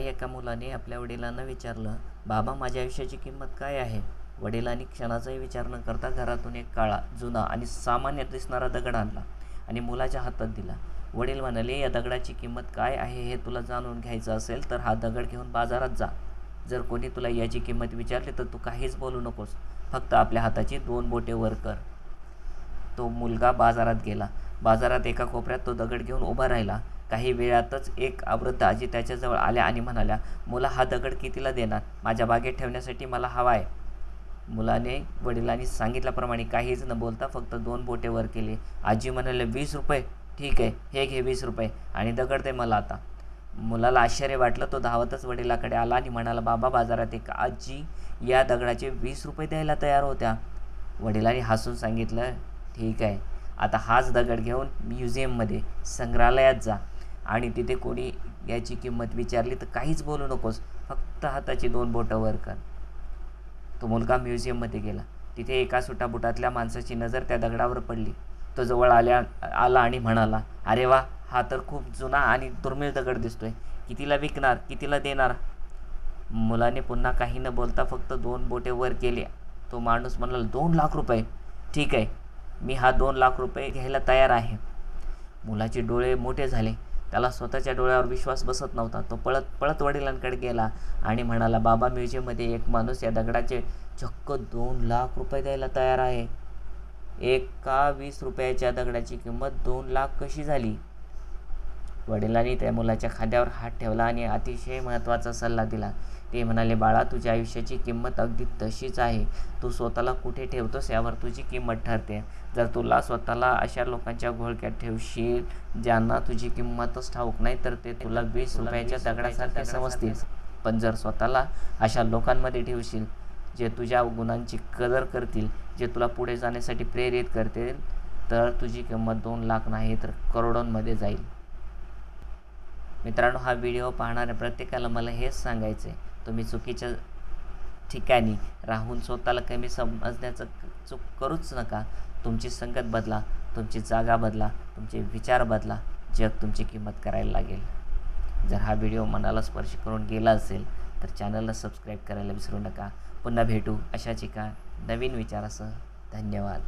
एका मुलाने आपल्या वडिलांना विचारलं, बाबा माझ्या आयुष्याची किंमत काय आहे? वडिलांनी क्षणाचाही विचार न करता घरातून एक काळा, जुना आणि सामान्य दिसणारा दगड आणला आणि मुलाच्या हातात दिला. वडील म्हणाले, या दगडाची किंमत काय आहे हे तुला जाणून घ्यायचं असेल तर हा दगड घेऊन बाजारात जा. जर कोणी तुला याची किंमत विचारली तर तू काहीच बोलू नकोस. फक्त आपल्या हाताची 2 बोटे वर कर. तो मुलगा बाजारात गेला. बाजारात एका कोपऱ्यात तो दगड घेऊन उभा राहिला. काही वेळातच एक वृद्ध आजी त्याच्याजवळ आल्या आणि म्हणाल्या, मुला हा दगड कितीला देणार? माझ्या बागेत ठेवण्यासाठी मला हवा आहे. मुलाने वडिलांनी सांगितल्याप्रमाणे काहीच न बोलता फक्त 2 बोटे वर केली. आजी म्हणाले, 20 रुपये? ठीक आहे, हे घे 20 रुपये आणि दगड दे मला आता. मुलाला आश्चर्य वाटलं. तो धावतच वडिलाकडे आला आणि म्हणाला, बाबा बाजारात एक आजी या दगडाचे 20 रुपये द्यायला तयार होत्या. वडिलांनी हसून सांगितलं, ठीक आहे, आता हाच दगड घेऊन म्युझियममध्ये, संग्रहालयात जा आणि तिथे कोणी याची किंमत विचारली तर काहीच बोलू नकोस. फक्त हाताची 2 बोटं वर कर. तो मुलगा म्युझियममध्ये गेला. तिथे एका सुटाबुटातल्या माणसाची नजर त्या दगडावर पडली. तो जवळ आला आणि म्हणाला, अरे वा, हा तर खूप जुना आणि दुर्मिळ दगड दिसतोय. कितीला विकणार? कितीला देणार? मुलाने पुन्हा काही न बोलता फक्त 2 बोटे वर केले. तो माणूस म्हणाला, 2 लाख रुपये? ठीक आहे, मी हा 2 लाख रुपये घ्यायला तयार आहे. मुलाचे डोळे मोठे झाले. त्याला स्वतःच्या डोळ्यावर विश्वास बसत नव्हता. तो पळत पळत वडिलांकडे गेला आणि म्हणाला, बाबा म्युझियममध्ये एक माणूस या दगडाचे चक्क 2 लाख रुपये द्यायला तयार आहे. एका 20 रुपयाच्या दगडाची किंमत 2 लाख कशी झाली? वडिलांनी त्या मुलाच्या खांद्यावर हात ठेवला आणि अतिशय महत्त्वाचा सल्ला दिला. ते म्हणाले, बाळा तुझ्या आयुष्याची किंमत अगदी तशीच आहे. तू स्वतःला कुठे ठेवतोस यावर तुझी किंमत ठरते. जर तुला स्वतःला अशा लोकांच्या घोळक्यात ठेवशील ज्यांना तुझी किंमतच ठाऊक नाही तर ते तुला 20 रुपयाच्या दगडासारखे समजतील. पण जर स्वतःला अशा लोकांमध्ये ठेवशील जे तुझ्या गुणांची कदर करतील, जे तुला पुढे जाण्यासाठी प्रेरित करतील, तर तुझी किंमत 2 लाख नाही तर करोडोंमध्ये जाईल. मित्रांनो, हा व्हिडिओ पाहणाऱ्या प्रत्येकाला मला हेच सांगायचं आहे, तुम्ही चुकीच्या ठिकाणी राहून स्वतःला कमी समजण्याचं चूक करूच नका. तुमची संगत बदला, तुमची जागा बदला, तुमचे विचार बदला. जग तुमची किंमत करायला लागेल. जर हा व्हिडिओ मनाला स्पर्श करून गेला असेल तर चॅनलला सबस्क्राईब करायला विसरू नका. पुन्हा भेटू अशाच एका नवीन विचारासह. धन्यवाद.